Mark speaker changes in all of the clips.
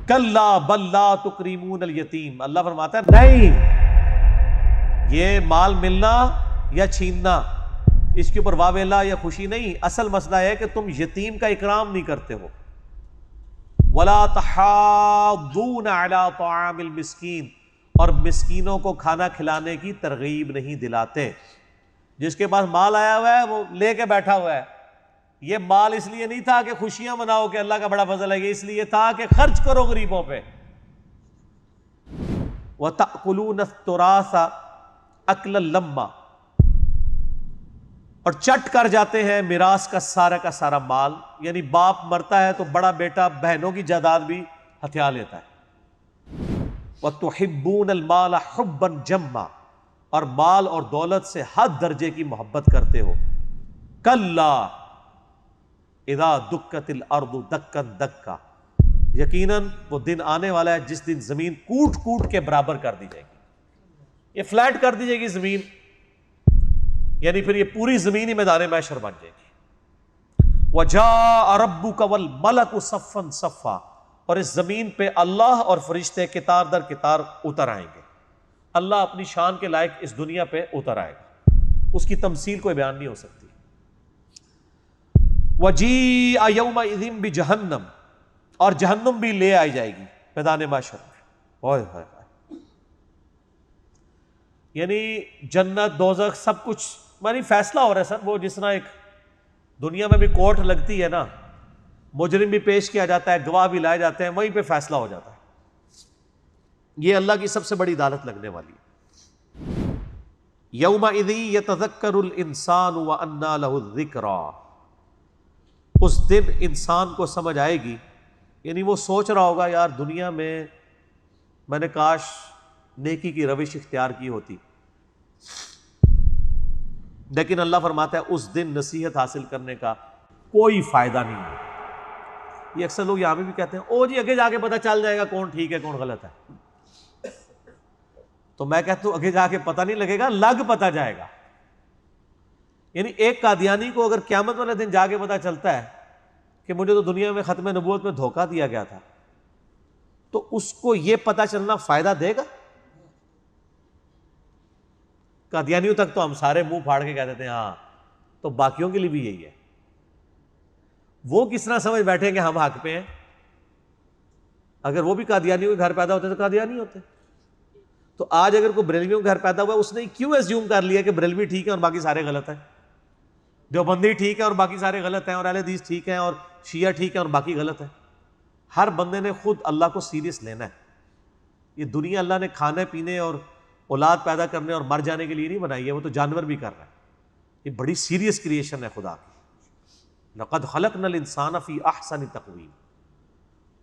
Speaker 1: کلا بل لا تکریمون الیتیم، اللہ فرماتا ہے نہیں، یہ مال ملنا یا چھیننا اس کے اوپر واویلا یا خوشی نہیں، اصل مسئلہ ہے کہ تم یتیم کا اکرام نہیں کرتے ہو. ولا تحاضون علی طعام المسکین، اور مسکینوں کو کھانا کھلانے کی ترغیب نہیں دلاتے. جس کے پاس مال آیا ہوا ہے وہ لے کے بیٹھا ہوا ہے. یہ مال اس لیے نہیں تھا کہ خوشیاں مناؤ کہ اللہ کا بڑا فضل ہے، یہ اس لیے تھا کہ خرچ کرو غریبوں پہ. وَتَأْكُلُونَ التُّرَاثَ أَكْلًا لَمًّا، اور چٹ کر جاتے ہیں میراث کا سارا مال. یعنی باپ مرتا ہے تو بڑا بیٹا بہنوں کی جائیداد بھی ہتھیا لیتا ہے. وَتُحِبُّونَ الْمَالَ حُبًّا جَمًّا، اور مال اور دولت سے حد درجے کی محبت کرتے ہو. کلا اذا دکت الارض دکن دکا، یقیناً وہ دن آنے والا ہے جس دن زمین کوٹ کوٹ کے برابر کر دی جائے گی. یہ فلیٹ کر دی جائے گی زمین، یعنی پھر یہ پوری زمین ہی میدان محشر بن جائے گی. وجاء ربک والملک صفا صفا، اور اس زمین پہ اللہ اور فرشتے قطار در قطار اتر آئیں گے. اللہ اپنی شان کے لائق اس دنیا پہ اتر آئے گا، اس کی تمثیل کوئی بیان نہیں ہو سکتی. وجیء یومئذ بجہنم، اور جہنم بھی لے آئی جائے گی میدان محشر میں. اوئے ہوئے ہوئے، یعنی جنت دوزخ سب کچھ یعنی فیصلہ ہو رہا ہے سر. وہ جس طرح ایک دنیا میں بھی کورٹ لگتی ہے نا، مجرم بھی پیش کیا جاتا ہے، گواہ بھی لائے جاتے ہیں، وہیں پہ فیصلہ ہو جاتا ہے. یہ اللہ کی سب سے بڑی عدالت لگنے والی ہے. یومئذ یتذکر الانسان وانیٰ لہ الذکریٰ، اس دن انسان کو سمجھ آئے گی، یعنی وہ سوچ رہا ہوگا یار دنیا میں نے کاش نیکی کی روش اختیار کی ہوتی. لیکن اللہ فرماتا ہے اس دن نصیحت حاصل کرنے کا کوئی فائدہ نہیں ہے. یہ اکثر لوگ یہاں بھی کہتے ہیں او جی آگے جا کے پتہ چل جائے گا کون ٹھیک ہے کون غلط ہے. تو میں کہتا ہوں آگے جا کے پتہ نہیں لگے گا، لگ پتہ جائے گا. یعنی ایک قادیانی کو اگر قیامت والے دن جا کے پتہ چلتا ہے کہ مجھے تو دنیا میں ختم نبوت میں دھوکہ دیا گیا تھا، تو اس کو یہ پتہ چلنا فائدہ دے گا؟ قادیانیوں تک تو ہم سارے منہ پھاڑ کے کہہ دیتے ہیں ہاں، تو باقیوں کے لیے بھی یہی ہے. وہ کس طرح سمجھ بیٹھیں کہ ہم حق پہ ہیں؟ اگر وہ بھی قادیانیوں کے گھر پیدا ہوتے تو قادیانی ہوتے. تو آج اگر کوئی بریلویوں کے گھر پیدا ہوا، اس نے کیوں ایزیوم کر لیا کہ بریلوی ٹھیک ہے اور باقی سارے غلط ہیں، دیوبندی ٹھیک ہے اور باقی سارے غلط ہیں، اور اہل حدیث ٹھیک ہیں اور شیعہ ٹھیک ہے اور باقی غلط ہیں؟ ہر بندے نے خود اللہ کو سیریس لینا ہے. یہ دنیا اللہ نے کھانے پینے اور اولاد پیدا کرنے اور مر جانے کے لیے نہیں بنائی ہے، وہ تو جانور بھی کر رہا ہے. یہ بڑی سیریس کریشن ہے خدا کی. لقد خلقنا الانسان فی احسن تقویم،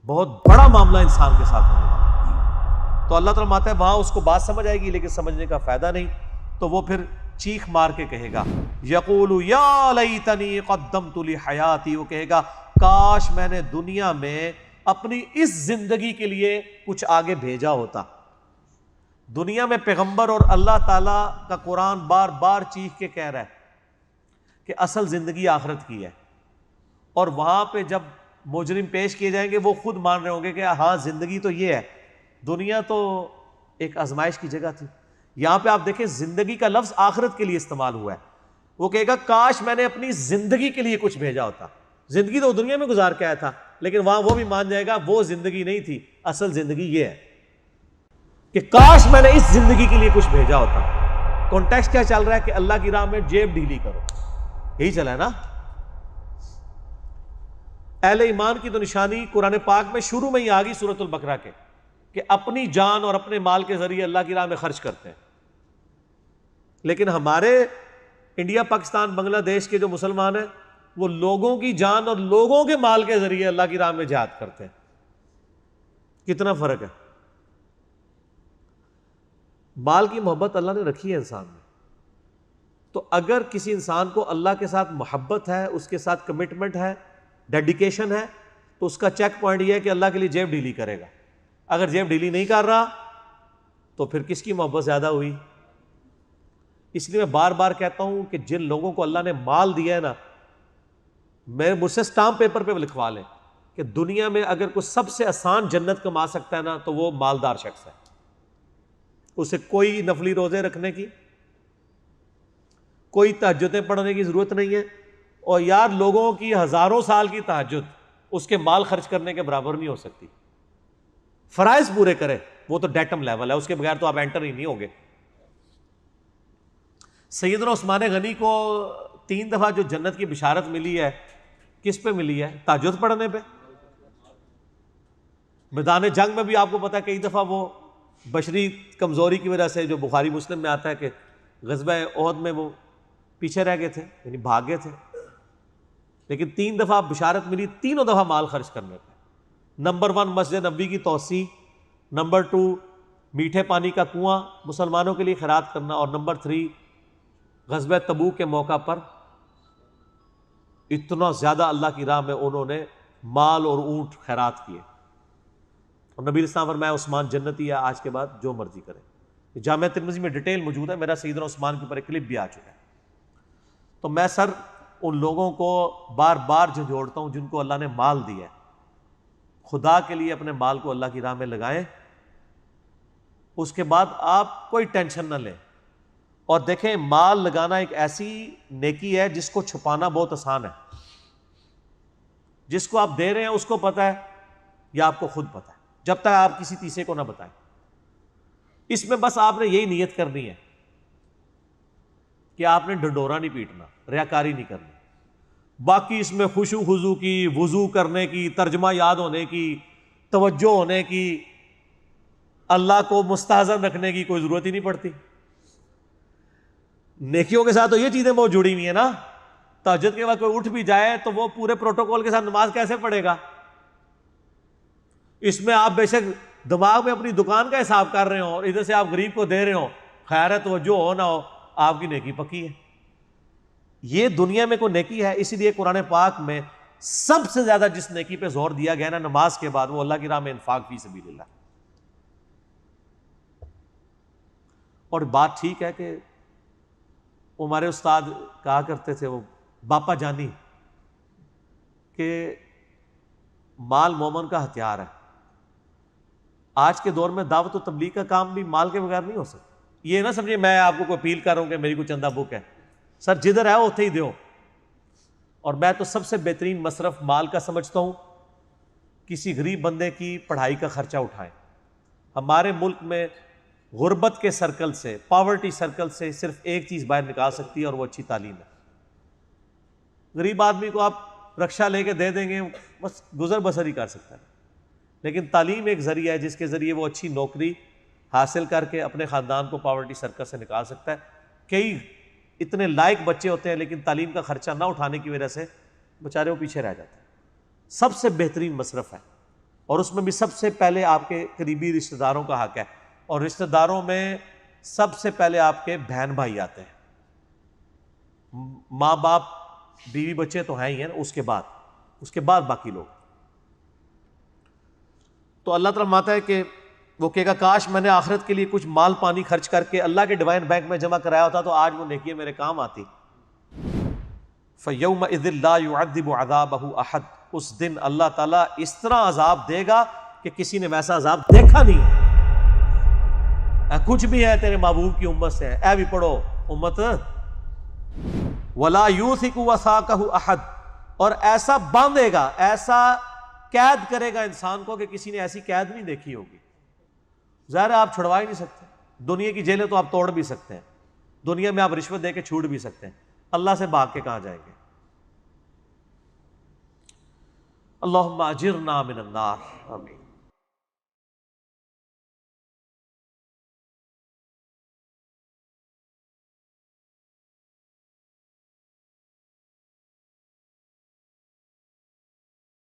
Speaker 1: بہت بڑا معاملہ انسان کے ساتھ ہونے والا. تو اللہ تعالیٰ ماتا ہے وہاں اس کو بات سمجھ آئے گی لیکن سمجھنے کا فائدہ نہیں. تو وہ پھر چیخ مار کے کہے گا یقول یا لیتنی قدمت لحیاتی، وہ کہے گا کاش میں نے دنیا میں اپنی اس زندگی کے لیے کچھ آگے بھیجا ہوتا. دنیا میں پیغمبر اور اللہ تعالیٰ کا قرآن بار بار چیخ کے کہہ رہا ہے کہ اصل زندگی آخرت کی ہے، اور وہاں پہ جب مجرم پیش کیے جائیں گے وہ خود مان رہے ہوں گے کہ ہاں زندگی تو یہ ہے، دنیا تو ایک آزمائش کی جگہ تھی. یہاں پہ آپ دیکھیں زندگی کا لفظ آخرت کے لیے استعمال ہوا ہے. وہ کہے گا کاش میں نے اپنی زندگی کے لیے کچھ بھیجا ہوتا. زندگی تو دنیا میں گزار کے آیا تھا، لیکن وہاں وہ بھی مان جائے گا وہ زندگی نہیں تھی، اصل زندگی یہ ہے کہ کاش میں نے اس زندگی کے لیے کچھ بھیجا ہوتا. کانٹیکسٹ کیا چل رہا ہے کہ اللہ کی راہ میں جیب ڈھیلی کرو، یہی چلا ہے نا. اہل ایمان کی تو نشانی قرآن پاک میں شروع میں ہی آ گئی سورۃ البقرہ کے کہ اپنی جان اور اپنے مال کے ذریعے اللہ کی راہ میں خرچ کرتے ہیں. لیکن ہمارے انڈیا پاکستان بنگلہ دیش کے جو مسلمان ہیں وہ لوگوں کی جان اور لوگوں کے مال کے ذریعے اللہ کی راہ میں جہاد کرتے ہیں. کتنا فرق ہے. مال کی محبت اللہ نے رکھی ہے انسان میں. تو اگر کسی انسان کو اللہ کے ساتھ محبت ہے، اس کے ساتھ کمٹمنٹ ہے، ڈیڈیکیشن ہے، تو اس کا چیک پوائنٹ یہ ہے کہ اللہ کے لیے جیب ڈھیلی کرے گا. اگر جیب ڈھیلی نہیں کر رہا تو پھر کس کی محبت زیادہ ہوئی؟ اس لیے میں بار بار کہتا ہوں کہ جن لوگوں کو اللہ نے مال دیا ہے نا، مجھ سے اسٹامپ پیپر پہ لکھوا لیں کہ دنیا میں اگر کوئی سب سے آسان جنت کما سکتا ہے نا تو وہ مالدار شخص ہے. اسے کوئی نفلی روزے رکھنے کی، کوئی تہجدیں پڑھنے کی ضرورت نہیں ہے. اور یار لوگوں کی ہزاروں سال کی تہجد اس کے مال خرچ کرنے کے برابر نہیں ہو سکتی. فرائض پورے کرے وہ تو ڈیٹم لیول ہے، اس کے بغیر تو آپ انٹر ہی نہیں ہوگے. سیدنا عثمان غنی کو 3 دفعہ جو جنت کی بشارت ملی ہے کس پہ ملی ہے؟ تہجد پڑھنے پہ. میدان جنگ میں بھی آپ کو پتا ہے کئی دفعہ وہ بشری کمزوری کی وجہ سے، جو بخاری مسلم میں آتا ہے کہ غزوہ احد میں وہ پیچھے رہ گئے تھے، یعنی بھاگ گئے تھے، لیکن 3 دفعہ بشارت ملی، تینوں دفعہ مال خرچ کرنے پہ. نمبر 1 مسجد نبوی کی توسیع، نمبر 2 میٹھے پانی کا کنواں مسلمانوں کے لیے خیرات کرنا، اور نمبر 3 غزوہ تبوک کے موقع پر اتنا زیادہ اللہ کی راہ میں انہوں نے مال اور اونٹ خیرات کیے. اور نبی اسلام فرمایا عثمان جنتی ہے، آج کے بعد جو مرضی کرے. جامعہ ترمذی میں ڈیٹیل موجود ہے، میرا سیدنا عثمان کے اوپر ایک کلپ بھی آ چکا ہے. تو میں سر ان لوگوں کو بار بار جھنجھوڑتا ہوں جن کو اللہ نے مال دیا ہے، خدا کے لیے اپنے مال کو اللہ کی راہ میں لگائیں. اس کے بعد آپ کوئی ٹینشن نہ لیں. اور دیکھیں مال لگانا ایک ایسی نیکی ہے جس کو چھپانا بہت آسان ہے. جس کو آپ دے رہے ہیں اس کو پتہ ہے یا آپ کو خود پتہ ہے، جب تک آپ کسی تیسرے کو نہ بتائیں. اس میں بس آپ نے یہی نیت کرنی ہے کہ آپ نے ڈنڈورا نہیں پیٹنا، ریاکاری نہیں کرنی. باقی اس میں خشوع خضوع کی، وضو کرنے کی، ترجمہ یاد ہونے کی، توجہ ہونے کی، اللہ کو مستحضر رکھنے کی کوئی ضرورت ہی نہیں پڑتی. نیکیوں کے ساتھ تو یہ چیزیں بہت جڑی ہوئی ہیں نا. تہجد کے بعد کوئی اٹھ بھی جائے تو وہ پورے پروٹوکول کے ساتھ نماز کیسے پڑھے گا؟ اس میں آپ بے شک دماغ میں اپنی دکان کا حساب کر رہے ہوں اور ادھر سے آپ غریب کو دے رہے ہوں، خیر ہے توجہ ہو نہ ہو آپ کی نیکی پکی ہے. یہ دنیا میں کوئی نیکی ہے. اسی لیے قرآن پاک میں سب سے زیادہ جس نیکی پہ زور دیا گیا نا نماز کے بعد، وہ اللہ کی راہ میں انفاق فی سبیل اللہ. اور بات ٹھیک ہے کہ وہ ہمارے استاد کہا کرتے تھے، وہ باپا جانی، کہ مال مومن کا ہتھیار ہے. آج کے دور میں دعوت و تبلیغ کا کام بھی مال کے بغیر نہیں ہو سکتا. یہ نہ سمجھے میں آپ کو کوئی اپیل کر رہا ہوں کہ میری کوئی چندہ بک ہے. سر جدھر ہے اتھے ہی دیو. اور میں تو سب سے بہترین مصرف مال کا سمجھتا ہوں کسی غریب بندے کی پڑھائی کا خرچہ اٹھائیں. ہمارے ملک میں غربت کے سرکل سے، پاورٹی سرکل سے صرف ایک چیز باہر نکال سکتی ہے اور وہ اچھی تعلیم ہے. غریب آدمی کو آپ رکشہ لے کے دے دیں گے بس گزر بسر ہی کر سکتا ہے، لیکن تعلیم ایک ذریعہ ہے جس کے ذریعے وہ اچھی نوکری حاصل کر کے اپنے خاندان کو پاورٹی سرکل سے نکال سکتا ہے. کئی اتنے لائق بچے ہوتے ہیں لیکن تعلیم کا خرچہ نہ اٹھانے کی وجہ سے بیچارے وہ پیچھے رہ جاتے ہیں. سب سے بہترین مصرف ہے، اور اس میں بھی سب سے پہلے آپ کے قریبی رشتہ داروں کا حق ہے. اور رشتہ داروں میں سب سے پہلے آپ کے بہن بھائی آتے ہیں. ماں باپ بیوی بچے تو ہیں ہی ہیں، اس کے بعد باقی لوگ. تو اللہ تعالیٰ ماتا ہے کہ وہ کہے گا کاش میں نے آخرت کے لیے کچھ مال پانی خرچ کر کے اللہ کے ڈیوائن بینک میں جمع کرایا ہوتا تو آج وہ نیکیاں میرے کام آتی. فَيَوْمَئِذٍ لَا يُعَذِّبُ عَذَابَهُ أَحَدٌ، اس دن اللہ تعالیٰ اس طرح عذاب دے گا کہ کسی نے ویسا عذاب دیکھا نہیں. کچھ بھی ہے تیرے محبوب کی امت سے، اے بھی پڑھو امت. وَلَا يُوثِقُ وَثَاقَهُ أَحَدٌ، اور ایسا باندھے گا، ایسا قید کرے گا انسان کو کہ کسی نے ایسی قید نہیں دیکھی ہوگی. ظاہر ہے آپ چھڑوا ہی نہیں سکتے. دنیا کی جیلیں تو آپ توڑ بھی سکتے ہیں، دنیا میں آپ رشوت دے کے چھوٹ بھی سکتے ہیں، اللہ سے بھاگ کے کہاں جائیں گے؟ اللہم اجرنا من النار، آمین.